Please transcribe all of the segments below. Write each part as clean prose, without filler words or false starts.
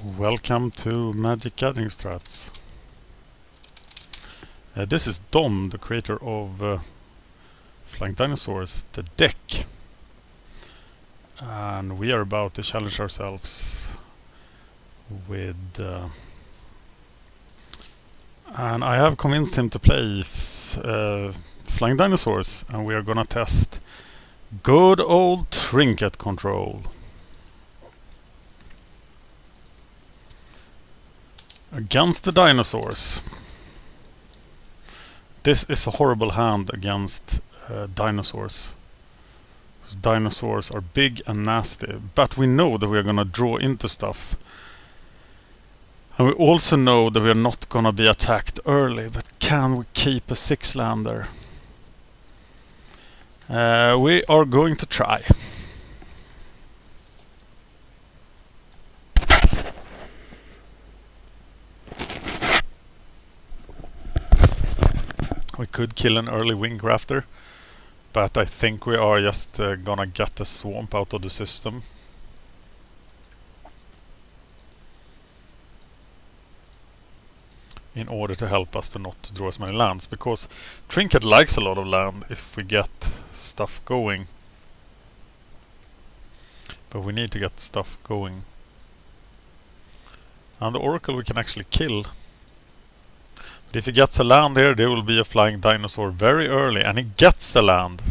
Welcome to MagicGatheringStrat. This is Dom, the creator of Flying Dinosaurs, the deck. And we are about to challenge ourselves with... and I have convinced him to play Flying Dinosaurs, and we are gonna test good old Trinket Control. Against the Dinosaurs. This is a horrible hand against Dinosaurs. Because Dinosaurs are big and nasty, but we know that we are gonna draw into stuff. And we also know that we are not gonna be attacked early, but can we keep a 6-lander? We are going to try. We could kill an early Wingcrafter, but I think we are just gonna get the swamp out of the system. In order to help us to not draw as many lands, because Trinket likes a lot of land if we get stuff going. But we need to get stuff going. And the Oracle we can actually kill. But if he gets a land here, there will be a flying dinosaur very early, and he gets the land.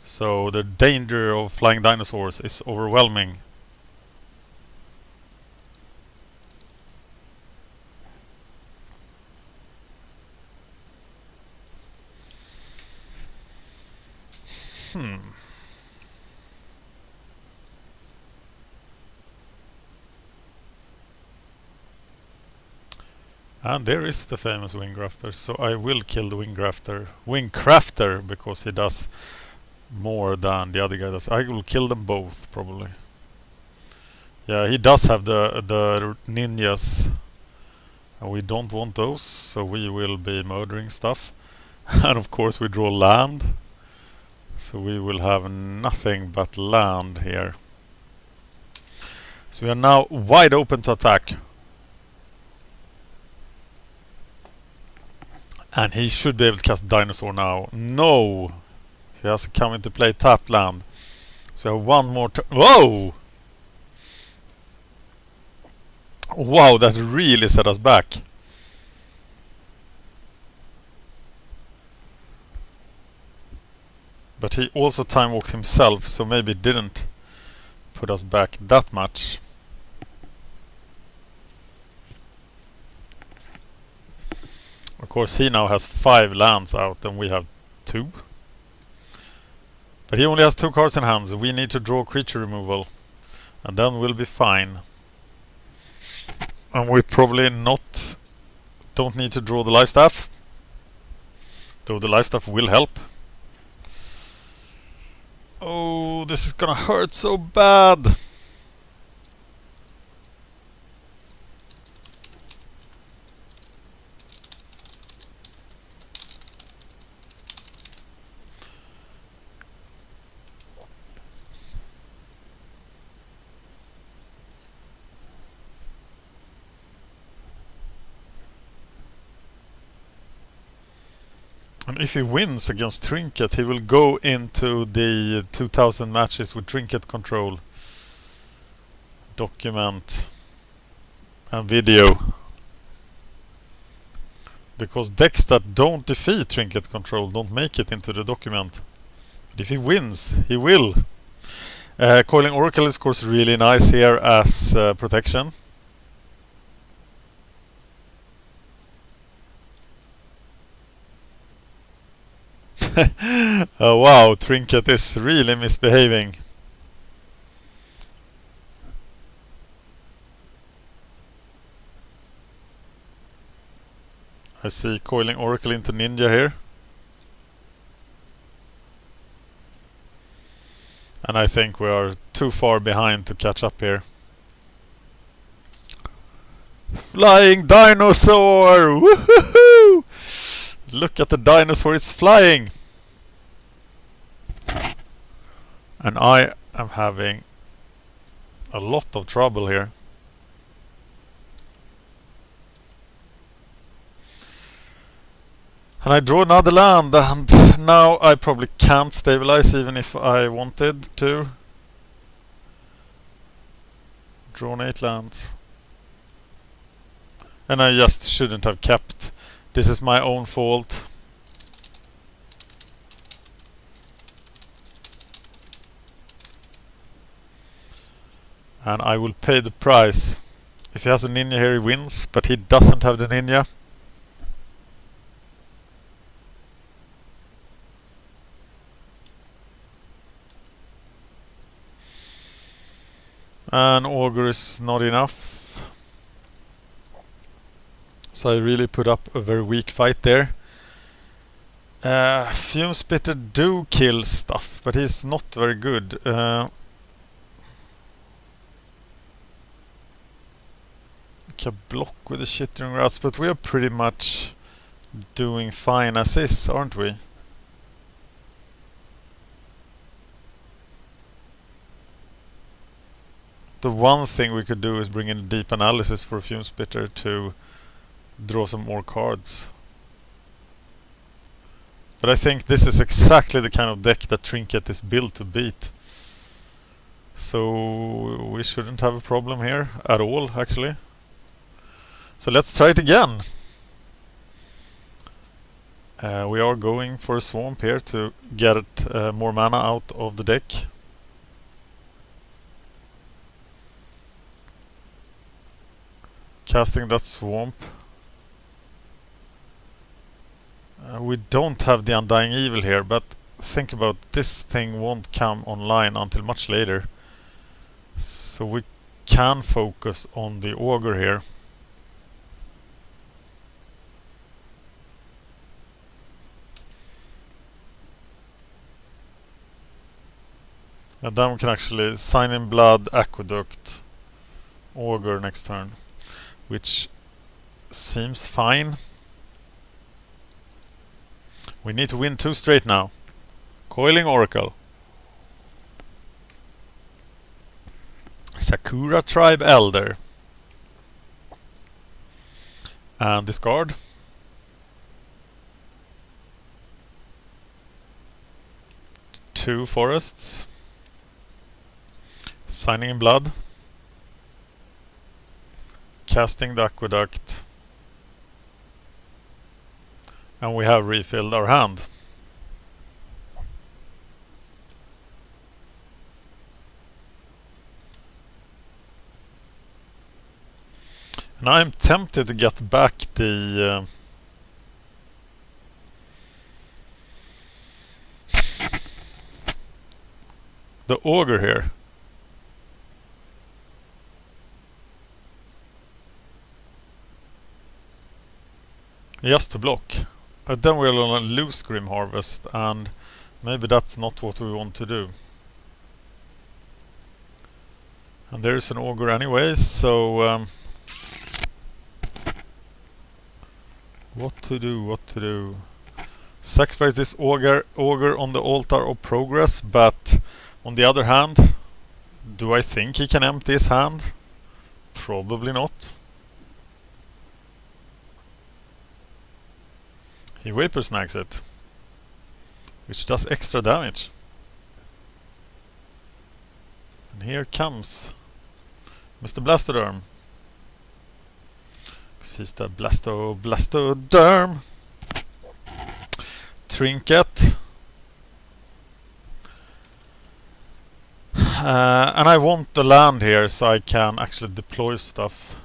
So the danger of flying dinosaurs is overwhelming. And there is the famous Wingcrafter, so I will kill the Wingcrafter, because he does more than the other guy does. I will kill them both, probably. Yeah, he does have the ninjas, and we don't want those, so we will be murdering stuff. And of course we draw land, so we will have nothing but land here. So we are now wide open to attack. And he should be able to cast Dinosaur now. No! He has to come into play tapped land. So we have one more turn. Whoa! Wow, that really set us back. But he also time walked himself, so maybe it didn't put us back that much. Of course, he now has 5 lands out and we have 2. But he only has 2 cards in hand, so we need to draw creature removal. And then we'll be fine. And we probably don't need to draw the life staff. Though the life staff will help. Oh, this is gonna hurt so bad! And if he wins against Trinket, he will go into the 2000 matches with Trinket Control. Document and video. Because decks that don't defeat Trinket Control don't make it into the document. But if he wins, he will. Coiling Oracle is of course really nice here as protection. Oh wow, Trinket is really misbehaving. I see Coiling Oracle into Ninja here. And I think we are too far behind to catch up here. Flying Dinosaur! Woohoo! Look at the dinosaur, it's flying! And I am having a lot of trouble here. And I draw another land, and now I probably can't stabilize even if I wanted to. Drawn 8 lands. And I just shouldn't have kept. This is my own fault. And I will pay the price. If he has a ninja here, he wins, but he doesn't have the ninja. And Augur is not enough. So I really put up a very weak fight there. Fume Spitter do kill stuff, but he's not very good. Can block with the Shittering Rats, but we are pretty much doing fine as is, aren't we? The one thing we could do is bring in a deep analysis for Fume Spitter to draw some more cards. But I think this is exactly the kind of deck that Trinket is built to beat. So we shouldn't have a problem here at all, actually. So let's try it again. We are going for a swamp here to get more mana out of the deck. Casting that swamp. We don't have the Undying Evil here, but think about this thing won't come online until much later. So we can focus on the Augur here. And then we can actually sign in Blood, Aqueduct, Augur next turn, which seems fine. We need to win 2 straight now. Coiling Oracle. Sakura Tribe Elder. And discard. Two forests. Signing in Blood. Casting the Aqueduct. And we have refilled our hand. And I'm tempted to get back the Augur here. Just to block. But then we're gonna lose Grim Harvest, and maybe that's not what we want to do. And there's an Augur anyway, so what to do? Sacrifice this Augur on the altar of progress, but on the other hand, do I think he can empty his hand? Probably not. He Vapor Snags it, which does extra damage. And here comes Mr. Blastoderm. He's the Blastoderm. Trinket. And I want the land here so I can actually deploy stuff.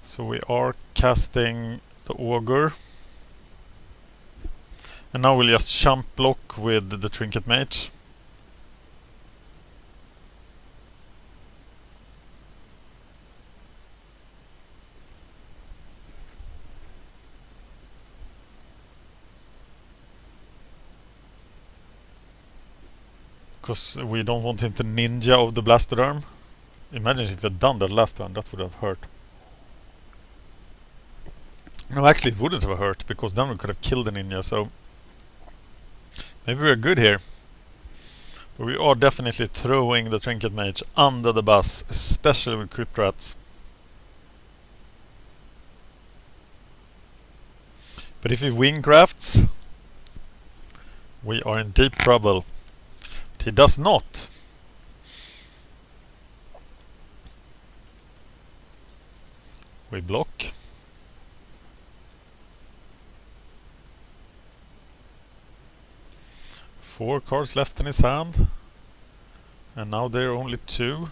So we are casting the Augur. And now we'll just jump block with the Trinket Mage. Because we don't want him to ninja of the Blastoderm. Imagine if we had done that last turn, that would have hurt. No, actually it wouldn't have hurt, because then we could have killed the ninja, so maybe we're good here. But we are definitely throwing the Trinket Mage under the bus, especially with Crypt Rats. But if he wingcrafts, we are in deep trouble. But he does not. We block. Four cards left in his hand. And now there are only two.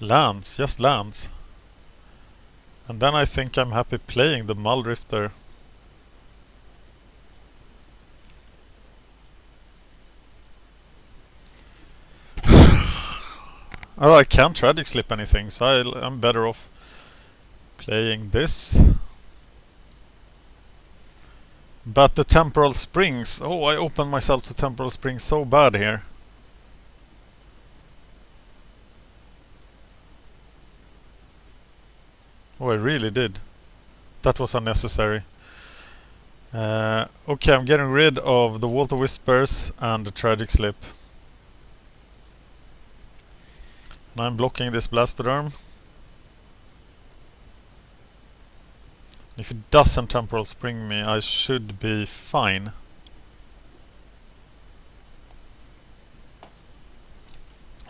Lands, just lands. And then I think I'm happy playing the Muldrifter. Oh, I can't Tragic Slip anything, so I'm better off playing this. But the Temporal Springs, oh, I opened myself to Temporal Springs so bad here. Oh, I really did. That was unnecessary. Okay, I'm getting rid of the Vault of Whispers and the Tragic Slip. And I'm blocking this Blastoderm. If it doesn't Temporal Spring me, I should be fine.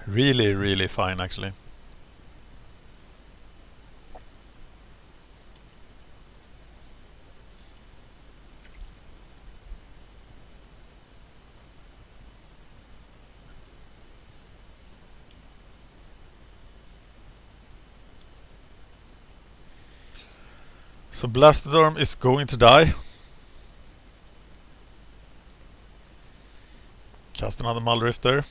Really, really fine, actually. So Blastoderm is going to die. Cast another Muldrifter.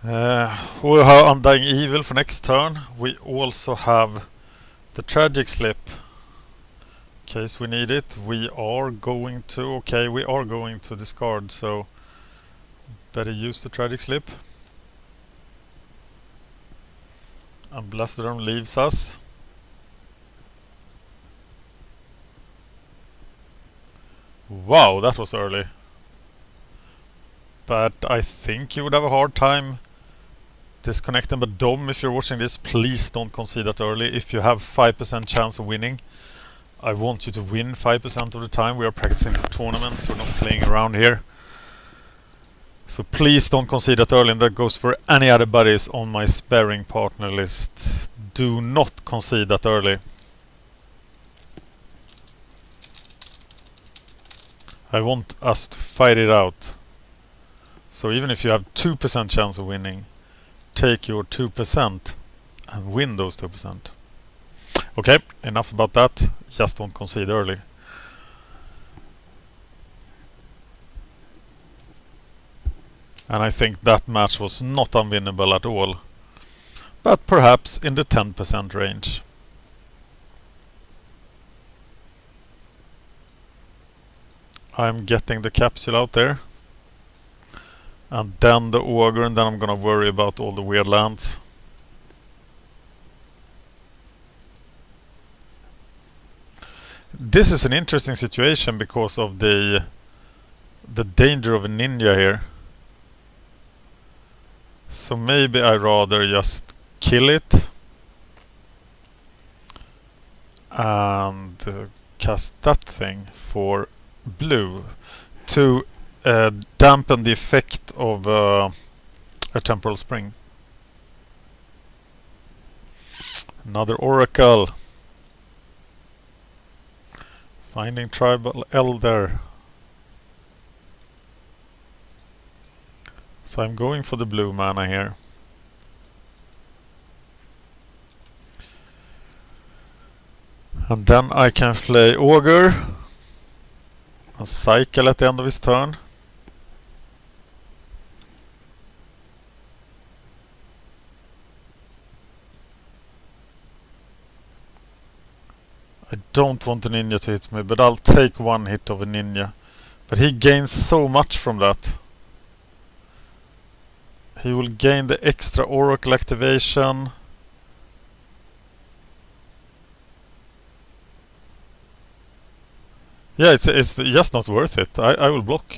We have Undying Evil for next turn. We also have the Tragic Slip. In case we need it. We are going to discard, so better use the Tragic Slip. And Blastoderm leaves us. Wow, that was early. But I think you would have a hard time disconnecting. But Dom, if you're watching this, please don't concede that early. If you have 5% chance of winning, I want you to win 5% of the time. We are practicing for tournaments, we're not playing around here. So please don't concede that early, and that goes for any other buddies on my sparring partner list. Do not concede that early. I want us to fight it out. So even if you have 2% chance of winning, take your 2% and win those 2%. Okay, enough about that. Just don't concede early. And I think that match was not unwinnable at all. But perhaps in the 10% range. I'm getting the capsule out there. And then the Ogre, and then I'm gonna worry about all the weird lands. This is an interesting situation because of the danger of a ninja here. So maybe I rather just kill it and cast that thing for blue to dampen the effect of a Temporal Spring. Another Oracle. Finding Tribal Elder. So I'm going for the blue mana here. And then I can play Ogre and cycle at the end of his turn. I don't want a ninja to hit me, but I'll take one hit of a ninja. But he gains so much from that. He will gain the extra Oracle activation. Yeah, it's just not worth it. I will block.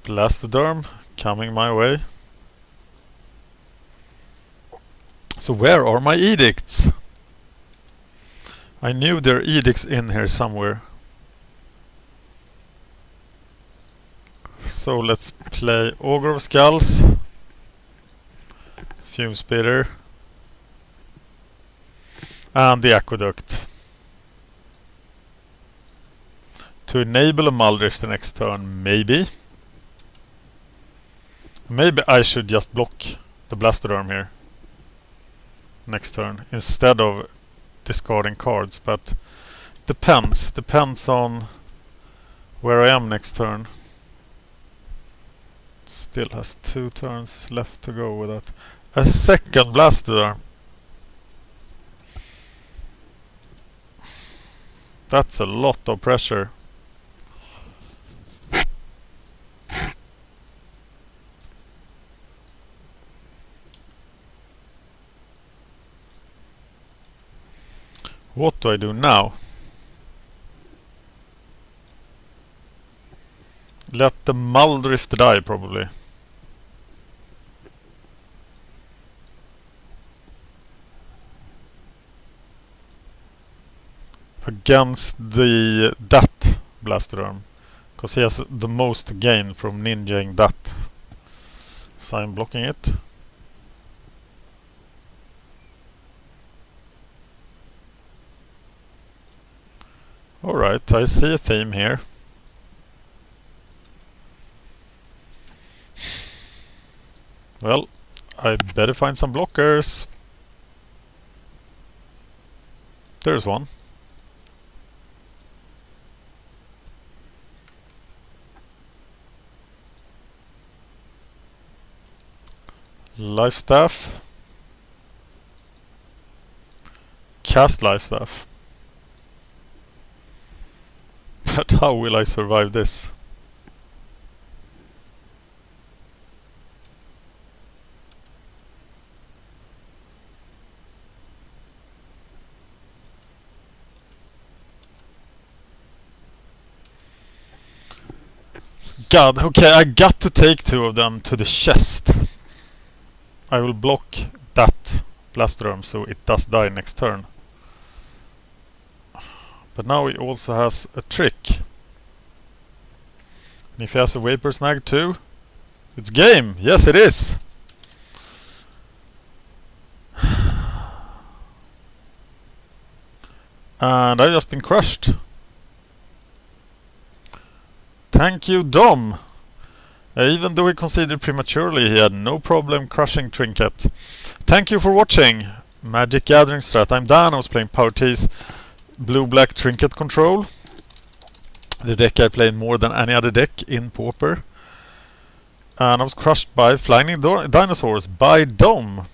Blastoderm coming my way. So where are my edicts? I knew there are edicts in here somewhere. So let's play Ogre of Skulls, Fume Spitter, and the Aqueduct. To enable a Muldrift the next turn, maybe. Maybe I should just block the Blastoderm here next turn instead of discarding cards, but depends on where I am next turn. Still has 2 turns left to go with that. A second Blastoderm. That's a lot of pressure. What do I do now? Let the Muldrift die, probably. Against that Blastoderm. Because he has the most gain from ninjaing that. So I'm blocking it. Alright, I see a theme here. Well, I better find some blockers. There's one. Life Staff. Cast Life Staff. But how will I survive this? God, okay, I got to take 2 of them to the chest. I will block that Blastoderm so it does die next turn. But now he also has a trick. And if he has a Vapor Snag too, it's game! Yes, it is! And I've just been crushed. Thank you, Dom! Even though he conceded prematurely, he had no problem crushing Trinket. Thank you for watching MagicGatheringStrat. I'm Dan, I was playing PAUPER Blue-Black Trinket Control. The deck I played more than any other deck in Pauper. And I was crushed by Flying Dinosaurs by Dom.